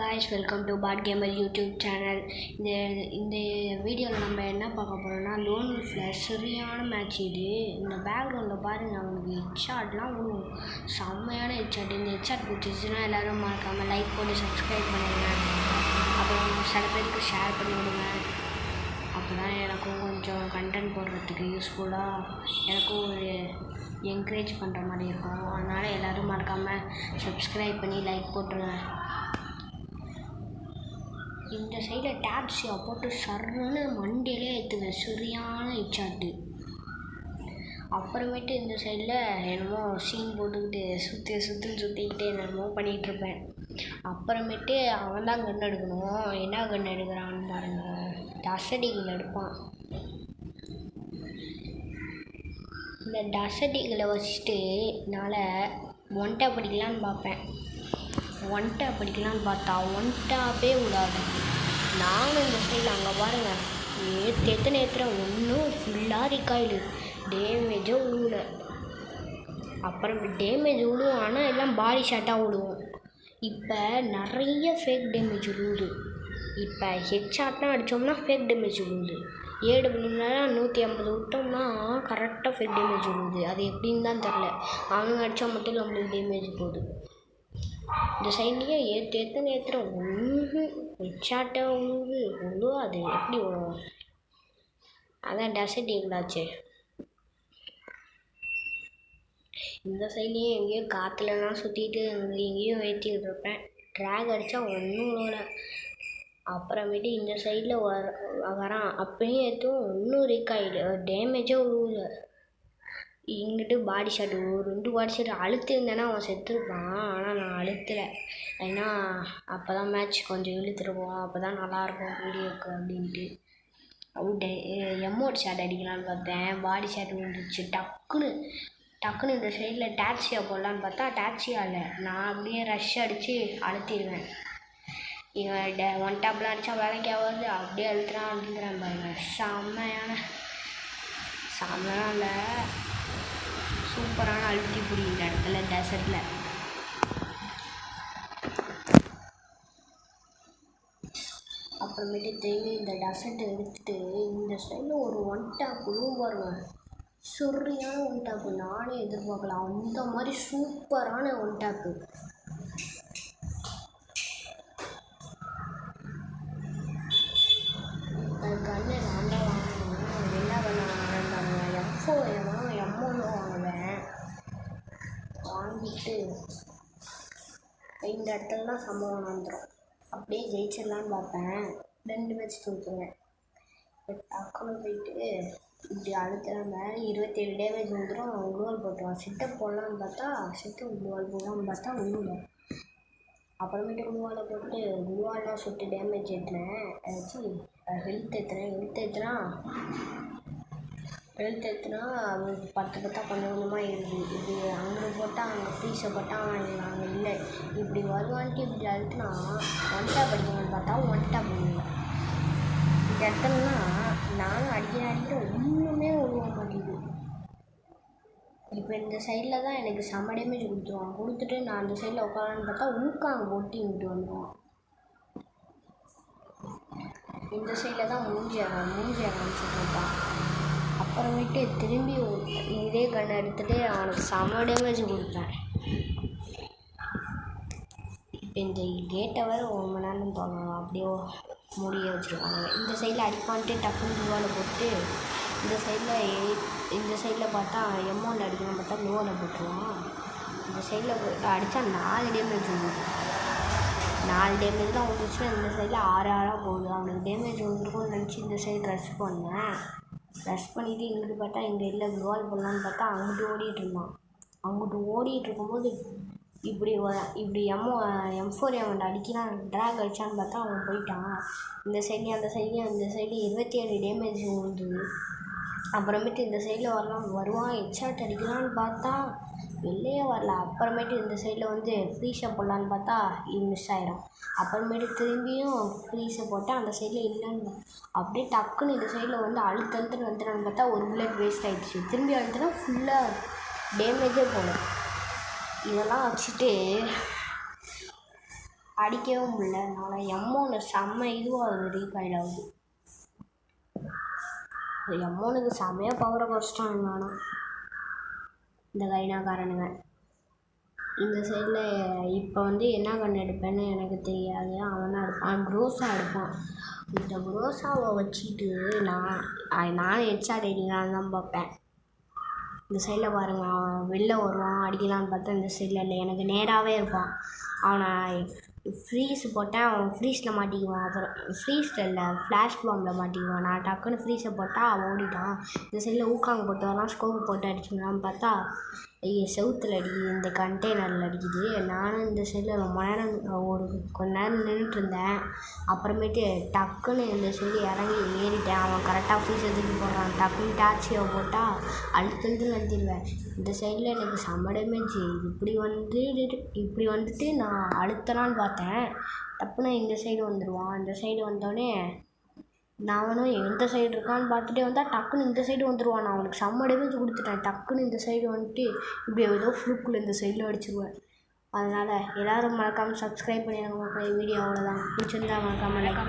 Guys, welcome to Bot Gamer YouTube channel. இந்த வீடியோவில் நம்ம என்ன பார்க்க போகிறோம்னா, லோன் உல்ஃபில் சரியான மேட்ச் இது. இந்த பேக்ரவுண்டில் பாருங்கள், அவனுக்கு ஹெட்ஷாட்லாம் விழுவும். செம்மையான ஹெட்ஷாட். இந்த ஹெட்ஷாட் பிடிச்சிச்சுன்னா எல்லோரும் மறக்காமல் லைக் போட்டு சப்ஸ்கிரைப் பண்ணிடுங்க. அப்புறம் சில பேருக்கு ஷேர் பண்ணி விடுங்க. அப்போ தான் எனக்கும் கொஞ்சம் கண்டென்ட் போடுறதுக்கு யூஸ்ஃபுல்லாக, எனக்கும் ஒரு என்கரேஜ் பண்ணுற மாதிரி இருக்கும். அதனால் எல்லோரும் மறக்காமல் சப்ஸ்கிரைப் பண்ணி லைக் போட்டுருங்க. இந்த சைடில் டாப்ஸியாக போட்டு சர்ன்னு மண்டியிலே ஏற்றுவேன். சரியான ஹெட்ஷாட்டு. அப்புறமேட்டு இந்த சைடில் என்னமோ சீன் போட்டுக்கிட்டு சுற்றிக்கிட்டு என்னமோ பண்ணிகிட்ருப்பேன். அப்புறமேட்டு அவன் தான் கன் எடுக்கணும். என்ன கன் எடுக்கிறான்னு பாருங்கள். டசடிகள் எடுப்பான். இந்த டசடிகளை வச்சுட்டு என்னால் ஒன் டேப் அடிக்கலான்னு பார்ப்பேன். ஒன் டேப் அடிக்கலான்னு பார்த்தா ஒன் டேப்பே விடாது. நானும் இந்த சைடில் அங்கே பாருங்கள், ஏற்றுறேன் ஒன்றும் ஃபுல்லாக ரிக்காயிடு. டேமேஜே விழுவல. அப்புறம் டேமேஜ் விழுவும், ஆனால் எல்லாம் பாடி ஷாட்டாக விடுவோம். இப்போ நிறைய ஃபேக் டேமேஜ் விழுவுது. இப்போ ஹெட்ஷாட்லாம் அடித்தோம்னா ஃபேக் டேமேஜ் விழுவுது. 7 மணிலாம் 150 விட்டோம்னா கரெக்டாக ஃபேக் டேமேஜ் விழுவுது. அது எப்படின்னு தான் தெரில. அவனுங்க அடித்தா மட்டும் நம்மளுக்கு டேமேஜ் போகுது. இந்த சைட்லேயே ஏற்றுறேன் ஒன்றும் ஹெட்ஷாட்டை விழுவு. அது எப்படி விழுவும்? அதான் டசட் ஈகிளாச்சே. இந்த சைட்லேயும் எங்கேயோ காற்றுலலாம் சுற்றிட்டு எங்கேயும் ஏற்றிக்கிட்டு இருப்பேன். ட்ராக் அடித்தா ஒன்றும் விழுவல. அப்புறமேட்டு இந்த சைடில் வரான், அப்பயும் ஏற்றும் ஒன்றும் ரீக்காயிடு, டேமேஜே விழுவல. இங்கிட்டு பாடி ஷாட், ஒரு 2 பாடி ஷாட் அழுத்திருந்தேன்னா அவன் செத்துருப்பான். ஆனால் நான் அழுத்தலை. ஏன்னா அப்போ தான் மேட்ச் கொஞ்சம் இழுத்துருவோம், அப்போ தான் நல்லாயிருக்கும் வீடியோக்கு அப்படின்ட்டு. எமோட் ஷாட் அடிக்கலான்னு பார்த்தேன். பாடி ஷாட் விழுந்துச்சு. டக்குன்னு இந்த சைடில் டாக்ஸியாக போடலான்னு பார்த்தா டாக்ஸியாக இல்லை. நான் அப்படியே ரஷ் அடித்து அழுத்திடுவேன். இவன் ஒன் டேப்லாம் அடித்தா வேலைக்கு ஆகாது. அப்படியே அழுத்துறான் பாருங்க. செம்மையான இல்லை, சூப்பரான அழுத்தி பிடி இந்த இடத்துல டெசர்ட்டில். அப்புறமேட்டு திரும்பி இந்த டெசர்ட்டை எடுத்துகிட்டு இந்த சைடில் ஒரு ஒன் டேப் விழுவும் பாருங்க. சரியான ஒன் டேப்பு. நானே எதிர்பார்க்கலாம் அந்த மாதிரி சூப்பரான ஒன் டேப்பு. கண்ணு நான் தான் வாங்கணும். என்ன பண்ண வாங்கினாங்க, எம்மோன்னு வாங்குவேன். வாங்கிட்டு இந்த இடத்துலலாம் சம்பவம் வந்துடும். அப்படியே ஜெயிச்சிடலான்னு பார்ப்பேன். 2 மேட்ச் தோற்றுவேன். டக்குன்னு போயிட்டு இப்படி அழுத்துறாங்க. 27 டேமேஜ் வந்துடும். குளோவால் போட்டுருவான். செட்டப் போடலான்னு பார்த்தா குளோவால் போடலான்னு பார்த்தா உள்ள. அப்புறமேட்டு குளோவாலை போட்டு குளோவாலாம் சுட்டு டேமேஜ் ஏற்றுறேன். ஹெல்த் ஏற்றுனா அது 10 கொஞ்சமாக இருக்குது. இது அங்கே போட்டால் அங்கே ஃப்ரீஸை போட்டால் அங்கே இல்லை. இப்படி வருவான்ட்டு இப்படி அழுத்துனா ஒன் டேப் அடிக்கணும்னு பார்த்தா ஒன் டேப் இல்லை. இந்த இடத்துலலாம் நானும் அடிக்கிற ஒன்றுமே உருவ மாட்டேங்குது. இப்போ இந்த சைடில் தான் எனக்கு செம்ம டேமேஜ் கொடுத்துட்டு நான் அந்த சைடில் உட்காரன்னு பார்த்தா ஊக்காங்க ஒட்டி விட்டு வந்துடுவான். இந்த சைடில் தான் மூஞ்சியை காமிச்சிருப்பான். அப்புறமேட்டு திரும்பி இதே கண்ணை எடுத்துகிட்டு அவனுக்கு செம்ம டேமேஜ் கொடுப்பேன். இப்போ இந்த கேட்டை வேறு 1 மணி நேரம் தோணும். அப்படியே மூடிய வச்சுருக்காங்க. இந்த சைடில் அடிப்பான்ட்டு டக்குன்னு குளோவால் போட்டு இந்த சைடில் பார்த்தா எம்மௌண்ட் அடிக்கணும்னு பார்த்தா குளோவால் போட்டுருவான். இந்த சைடில் அடித்தா 4 டேமேஜ் விழுது. 4 டேமேஜ் தான் வந்துச்சுன்னா இந்த சைடில் 6 போகுது. அவனுக்கு டேமேஜ் வந்துருக்கும்னு நினச்சி இந்த சைடு ரஷ் பண்ணேன். ரஷ் பண்ணிவிட்டு இங்கிட்டு பார்த்தா இங்கே இல்லை குளோவால் போடலான்னு பார்த்தா அங்கிட்டு ஓடிட்டு இருக்கும்போது இப்படி M4 அவன் அடிக்கிறான். ட்ராக் அடித்தான்னு பார்த்தா அவன் போயிட்டான். இந்த சைட்லேயும் அந்த சைட்லேயும் 27 டேமேஜ் விழுந்துது. அப்புறமேட்டு இந்த சைடில் வருவான் ஹெட்ஷாட் அடிக்கலான்னு பார்த்தா வெளியே வரல. அப்புறமேட்டு இந்த சைடில் ஃப்ரீஸை போடலான்னு பார்த்தா இது மிஸ் ஆகிடும். அப்புறமேட்டு திரும்பியும் ஃப்ரீஸை போட்டால் அந்த சைடில் இல்லைன்னு அப்படியே டக்குன்னு இந்த சைடில் அழுத்துன்னு வந்துடான்னு பார்த்தா ஒரு புல்லட் வேஸ்ட் ஆகிடுச்சு. திரும்பி அழுத்துனா ஃபுல்லாக டேமேஜே போகல. இதெல்லாம் வச்சுட்டு அடிக்கவும் முடியல. அதனால் M1 செம்ம இதுவாகுது ரீகாயில் ஆகுது. M1க்கு செம்மையாக பவரை குறைச்சிட்டானுங்க. ஆனால் இந்த கைனாக்காரனுங்க இந்த சைடில் இப்போ என்ன கன் எடுப்பேன்னு எனக்கு தெரியாது. அவன் எடுப்பான், குரோஸா எடுப்பான். இந்த குரோஸாவை வச்சுட்டு நான் ஹெட்ஷாட் அடிக்கலான்னு தான் பார்ப்பேன். இந்த சைடில் பாருங்கள், அவன் வெளில வருவான் அடிக்கலான்னு பார்த்தா இந்த சைடில் இல்லை, எனக்கு நேராகவே இருப்பான். அவனை ஃப்ரீஸ் போட்டேன், அவன் ஃப்ரீஸில் மாட்டிக்குவான். அப்புறம் ஃப்ரீஸில் இல்லை, ஃப்ளாஷ் பாம்பில் மாட்டிக்குவான். நான் டக்குன்னு ஃப்ரீஸை போட்டால் அவன் ஓடிட்டான். இந்த சைடில் ஊக்காங்க போட்டு வரலாம், ஸ்கோப்பு போட்டு அடிச்சுக்கலான்னு பார்த்தா செவுத்தில் அடிக்குது, இந்த கண்டெய்னரில் அடிக்குது. நானும் இந்த சைடில் ரொம்ப நேரம் கொஞ்ச நேரம் நின்றுட்டு இருந்தேன். அப்புறமேட்டு டக்குன்னு இந்த சைடு இறங்கி ஏறிட்டேன். அவன் கரெக்டாக ஃப்ரீஸை தூக்கி போடுறான். டக்குன்னு டாச்சியை போட்டால் அழுத்தந்து நந்திடுவேன். இந்த சைடில் எனக்கு செம்ம டேமேஜ். இப்படி வந்துட்டு நான் அழுத்தலான்னு பார்த்தேன். டப்புன்னு இந்த சைடு வந்துடுவான். இந்த சைடு வந்தோடனே நானும் எந்த சைடு இருக்கான்னு பார்த்துட்டே வந்தால் டக்குன்னு இந்த சைடு வந்துடுவான். நான் அவனுக்கு செம்ம டேமேஜ் கொடுத்துட்டேன். டக்குன்னு இந்த சைடு வந்துட்டு இப்படி ஏதோ ஃப்ளூக்கில் இந்த சைடில் அடிச்சிடுவேன். அதனால் எல்லோரும் மறக்காமல் சப்ஸ்கிரைப் பண்ணிடுங்க. வீடியோ அவ்வளோதான். பிடிச்சிருந்தா மறக்காமல் லைக்